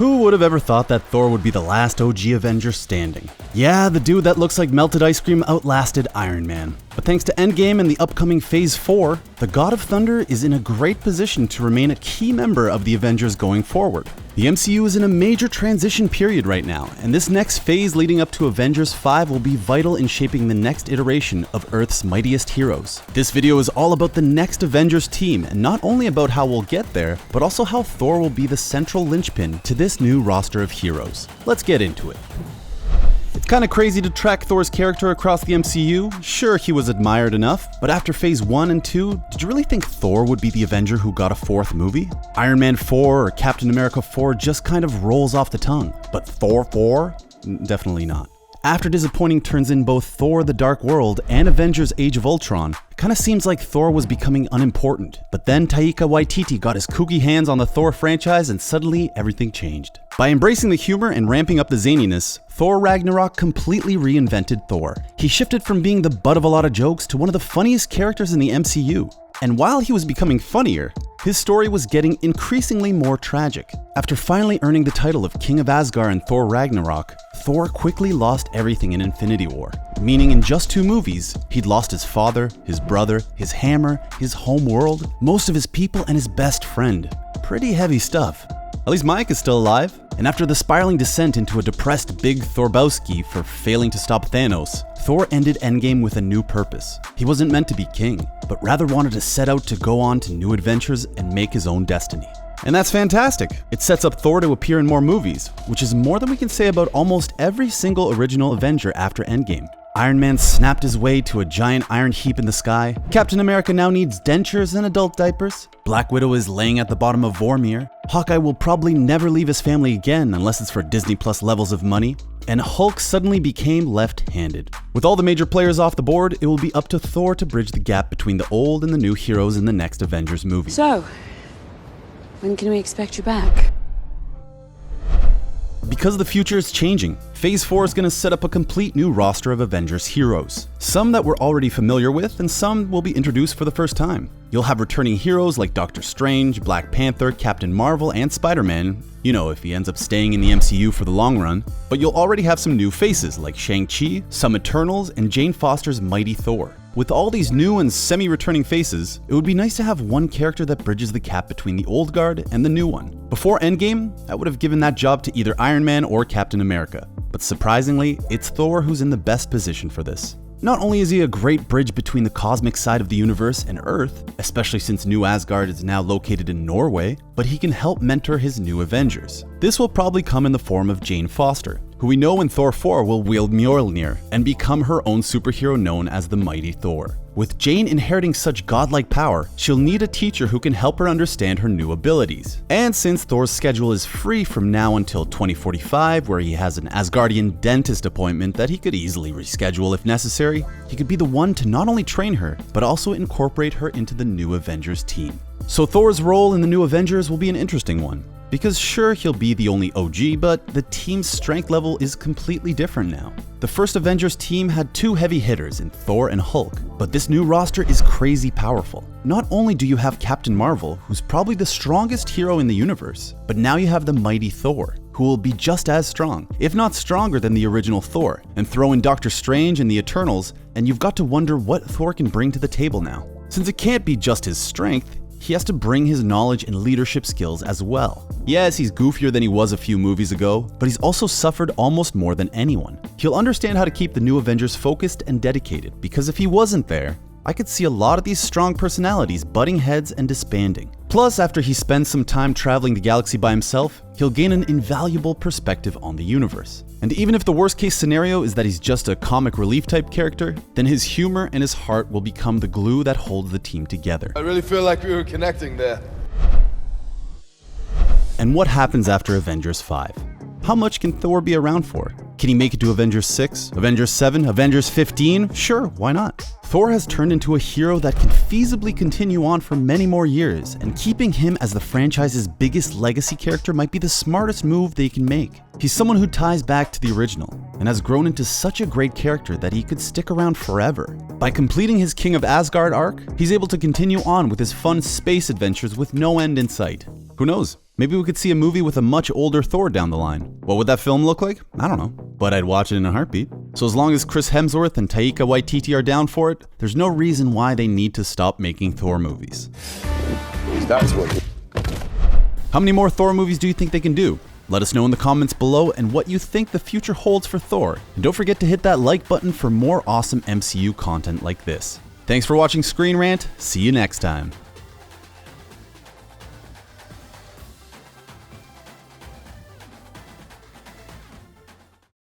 Who would have ever thought that Thor would be the last OG Avenger standing? Yeah, the dude that looks like melted ice cream outlasted Iron Man. But thanks to Endgame and the upcoming Phase 4, the God of Thunder is in a great position to remain a key member of the Avengers going forward. The MCU is in a major transition period right now, and this next phase leading up to Avengers 5 will be vital in shaping the next iteration of Earth's mightiest heroes. This video is all about the next Avengers team, and not only about how we'll get there, but also how Thor will be the central linchpin to this new roster of heroes. Let's get into it. It's kinda crazy to track Thor's character across the MCU. Sure, he was admired enough, but after Phase 1 and 2, did you really think Thor would be the Avenger who got a fourth movie? Iron Man 4 or Captain America 4 just kind of rolls off the tongue. But Thor 4? Definitely not. After disappointing turns in both Thor: The Dark World and Avengers: Age of Ultron, it kinda seems like Thor was becoming unimportant. But then Taika Waititi got his kooky hands on the Thor franchise and suddenly everything changed. By embracing the humor and ramping up the zaniness, Thor Ragnarok completely reinvented Thor. He shifted from being the butt of a lot of jokes to one of the funniest characters in the MCU. And while he was becoming funnier, his story was getting increasingly more tragic. After finally earning the title of King of Asgard in Thor Ragnarok, Thor quickly lost everything in Infinity War, meaning in just 2 movies, he'd lost his father, his brother, his hammer, his home world, most of his people, and his best friend. Pretty heavy stuff. At least Mike is still alive, and after the spiraling descent into a depressed Big Thorbowski for failing to stop Thanos, Thor ended Endgame with a new purpose. He wasn't meant to be king, but rather wanted to set out to go on to new adventures and make his own destiny. And that's fantastic. It sets up Thor to appear in more movies, which is more than we can say about almost every single original Avenger after Endgame. Iron Man snapped his way to a giant iron heap in the sky. Captain America now needs dentures and adult diapers. Black Widow is laying at the bottom of Vormir. Hawkeye will probably never leave his family again unless it's for Disney Plus levels of money. And Hulk suddenly became left-handed. With all the major players off the board, it will be up to Thor to bridge the gap between the old and the new heroes in the next Avengers movie. So, when can we expect you back? Because the future is changing, Phase 4 is going to set up a complete new roster of Avengers heroes. Some that we're already familiar with, and some will be introduced for the first time. You'll have returning heroes like Doctor Strange, Black Panther, Captain Marvel, and Spider-Man, you know, if he ends up staying in the MCU for the long run. But you'll already have some new faces like Shang-Chi, some Eternals, and Jane Foster's Mighty Thor. With all these new and semi-returning faces, it would be nice to have one character that bridges the gap between the old guard and the new one. Before Endgame, I would have given that job to either Iron Man or Captain America. But surprisingly, it's Thor who's in the best position for this. Not only is he a great bridge between the cosmic side of the universe and Earth, especially since New Asgard is now located in Norway, but he can help mentor his new Avengers. This will probably come in the form of Jane Foster, who we know in Thor 4 will wield Mjolnir and become her own superhero known as the Mighty Thor. With Jane inheriting such godlike power, she'll need a teacher who can help her understand her new abilities. And since Thor's schedule is free from now until 2045, where he has an Asgardian dentist appointment that he could easily reschedule if necessary, he could be the one to not only train her, but also incorporate her into the new Avengers team. So Thor's role in the new Avengers will be an interesting one. Because sure, he'll be the only OG, but the team's strength level is completely different now. The first Avengers team had 2 heavy hitters in Thor and Hulk, but this new roster is crazy powerful. Not only do you have Captain Marvel, who's probably the strongest hero in the universe, but now you have the Mighty Thor, who will be just as strong, if not stronger than the original Thor. And throw in Doctor Strange and the Eternals, and you've got to wonder what Thor can bring to the table now. Since it can't be just his strength, he has to bring his knowledge and leadership skills as well. Yes, he's goofier than he was a few movies ago, but he's also suffered almost more than anyone. He'll understand how to keep the new Avengers focused and dedicated, because if he wasn't there, I could see a lot of these strong personalities butting heads and disbanding. Plus, after he spends some time traveling the galaxy by himself, he'll gain an invaluable perspective on the universe. And even if the worst case scenario is that he's just a comic relief type character, then his humor and his heart will become the glue that holds the team together. I really feel like we were connecting there. And what happens after Avengers 5? How much can Thor be around for? Can he make it to Avengers 6, Avengers 7, Avengers 15? Sure, why not? Thor has turned into a hero that can feasibly continue on for many more years, and keeping him as the franchise's biggest legacy character might be the smartest move they can make. He's someone who ties back to the original, and has grown into such a great character that he could stick around forever. By completing his King of Asgard arc, he's able to continue on with his fun space adventures with no end in sight. Who knows? Maybe we could see a movie with a much older Thor down the line. What would that film look like? I don't know, but I'd watch it in a heartbeat. So as long as Chris Hemsworth and Taika Waititi are down for it, there's no reason why they need to stop making Thor movies. That's what. How many more Thor movies do you think they can do? Let us know in the comments below and what you think the future holds for Thor. And don't forget to hit that like button for more awesome MCU content like this. Thanks for watching Screen Rant. See you next time.